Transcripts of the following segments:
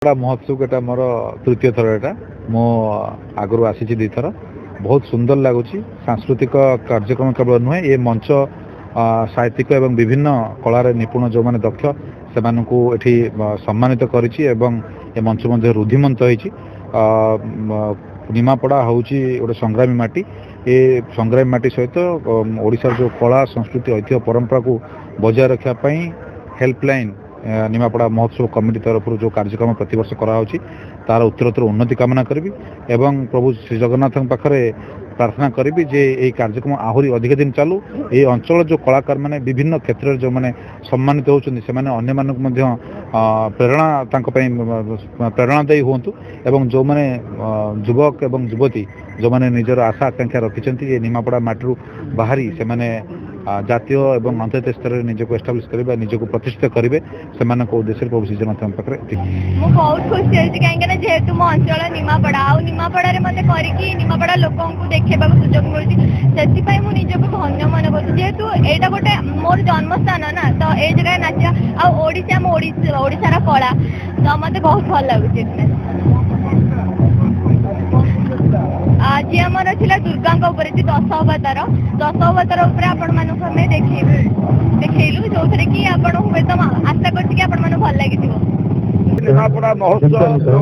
महोत्सव एटा मोर तृतीय थर एटा मो आगु आसी दी थर बहुत सुंदर लगुच सांस्कृतिक कार्यक्रम केवल नुहे ये मंच साहित्यिक एवं विभिन्न कलार निपुण जो मैंने दक्ष से एठी सम्मानित करिछि एवं ये मंच मध्य रुद्धिमंत होइछि। निमापड़ा हूँ गोटे संग्रामी माटी ये संग्रामी माटी सहित ओडिशार जो कला संस्कृति ऐतिह्य परंपरा को बजाय रखापी हेल्पलाइन निमापड़ा महोत्सव कमिटी तरफ जो कार्यक्रम प्रतिवर्ष कराऊँच तार उत्तरोत्तर उन्नति कामना करी एवं प्रभु श्री जगन्नाथ पाखे प्रार्थना करी जे ये कार्यक्रम आहरी अधिक दिन चालू ये अंचल जो कलाकार मैंने विभिन्न क्षेत्र जो मैंने सम्मानित होती से प्रेरणा प्रेरणादायी हूँ एवं जो मैंने युवक एवं युवती जो मैंने निजर आशा आकांक्षा रखिंट ये निमापड़ा माटी बाहरी से मैंने जातीय एवं अंतर्जातीय स्तर में निजक एस्टाब्लिश करेंगे निजक प्रतिष्ठित करेंगे से उद्देश्य प्रभु श्री जगन्नाथ पाखे बहुत खुशी होती कहीं जेहेतु मो अंचल निमापड़ा निमापड़ा मत करके निमापड़ा लोक देखा सुजोग मिलूँ से निजक धन्य मन कर जेहेतु यहाँ गोटे मोर जन्मस्थान ना तो ये जगह नाचा आशार कला तो मत बहुत भल लगुच। आज आमर था दुर्गा दश अवतार आपण माने देखलु जो थे कि आपण हुए तो आशा कर भल लगी निमापड़ा महोत्सव जो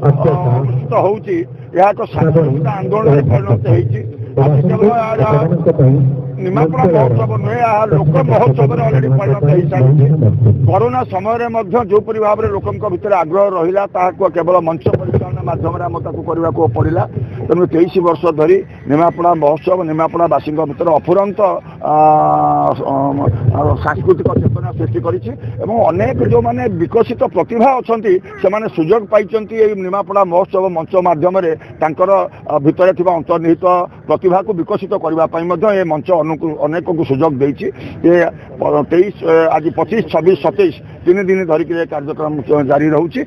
अनुष्ठित होउची यह तो सांस्कृतिक आंदोलन परिणत निमापड़ा महोत्सव नुहे लोक महोत्सव अलरेडी परिणत हो सारी कोरोना समय जो भाव में लोक भर आग्रह रहा केवल मंच परिचालन मध्यम करने पड़ा तेणु 23 वर्ष धरी निमापड़ा महोत्सव निमापड़ावासी भर अफुरंत सांस्कृतिक चेतना सृष्टि करेक जो मैंने विकसित प्रतिभा अच्छा से सुजोग पाई निमापड़ा महोत्सव मंच मध्यम भितर अंतर्निहित प्रतिभा को विकसित करने मंच अनेक को सुजोग देती 23 आज 25 26 27 तीन दिन धरिक कार्यक्रम जारी रोचे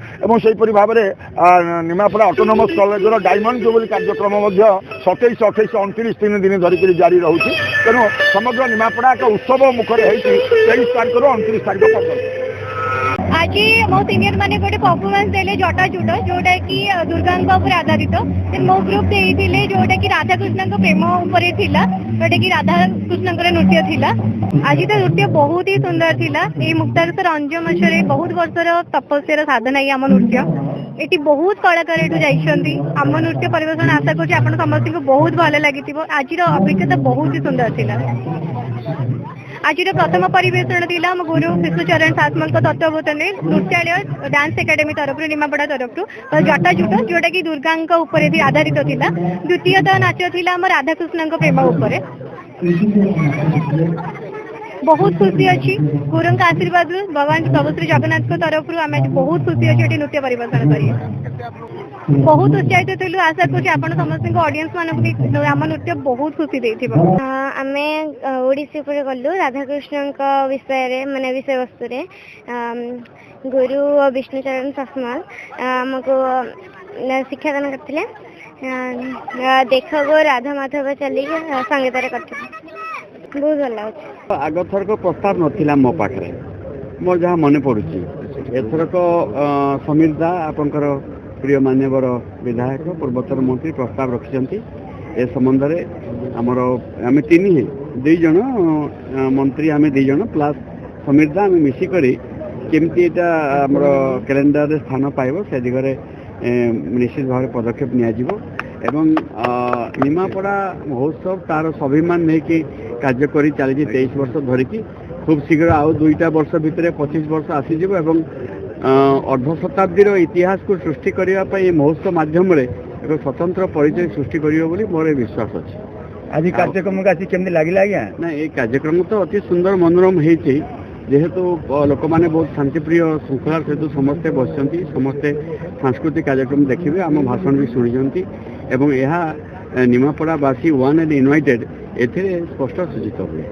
भाव में निमापड़ा ऑटोनोमस कॉलेजर डायमंड जुबली कार्यक्रम 27 28 29 तीन दिन धरिक जारी रोचे तेणु समग्र निमापड़ा एक उत्सव मुखर 23 तारीख 29 तारीख पर्यटन आज मो सीनियर माने गोटे परफॉर्मेंस देले जटाजुट जोटा कि दुर्गा आधारित मो ग्रुप देइथिले जोटा कि राधा कृष्ण प्रेम उपर थिला जोटा कि राधा कृष्ण नृत्य थिला। आज तो नृत्य बहुत ही सुंदर थिला। ये मुक्तार रंजन मछरे बहुत वर्षर तपस्या साधना आम नृत्य ये बहुत कलाकार एठू जाइछंती आम नृत्य परिवेशन आशा करछि आपण समस्त को बहुत भल लागिथिबो। आज अभिज्ञता बहुत ही सुंदर थिला। आज प्रथम परिवेशन थी गुरु शिशुचरण सासमल तत्वावधान नृत्यालय डांस एकेडमी तरफ निमापड़ा तरफ जटाजुट जोटा कि दुर्गा आधारित था। द्वितीयतः नाच था राधाकृष्ण प्रेम उपर बहुत खुशी अच्छी गुरु का आशीर्वाद भगवान प्रभु श्री जगन्नाथ तरफ आम बहुत खुशी अच्छी नृत्य परिवेशन कर बहुत उत्साहित थी। आशा कर समस्त ऑडियंस मान आम नृत्य बहुत खुशी आम ओडिसी गलु राधाकृष्ण विषय माने विषय वस्तु गुरु विष्णुचरण सासमल आमको शिक्षादान करते देख गो राधा माधव चली संगीत करते बहुत भल लगे। आग थरक प्रस्ताव नाला मो पाखे मोर जहाँ मन पड़ुची एथरक समीर दा आपंकर प्रिय मान्यवर विधायक पूर्वोत्तर मंत्री प्रस्ताव रखिंट ए संबंध में आमर आम तीन दुई जन मंत्री आम दुई जन प्लस समीर दा आम मिसिक केमती आमर कैलेंडर स्थान पाइब से दिगरे निश्चित भाव पदक्षेप नियाजिबो निमापड़ा महोत्सव तार स्वाभिमान नहीं कि कार्य करी चली 23 वर्ष धरिकी खूब शीघ्र आउ 2टा वर्ष भितर 25 वर्ष आसीजिबो एवं अर्ध शताब्दीर इतिहास को सृष्टि करने महोत्सव माध्यम एक स्वतंत्र परिचय सृष्टि कर मोर विश्वास अच्छे। आज कार्यक्रम केमती लगे आज्ञा ना ये कार्यक्रम तो अति सुंदर मनोरम होती जेहेतु लोक मैंने बहुत शांतिप्रिय श्रृंखलार सहित समस्ते बस समस्ते सांस्कृतिक कार्यक्रम देखिए आम भाषण भी शुणी एवं यह निमापड़ावासी वन एंड इनवाइटेड ए स्पष्ट सूचित हुए।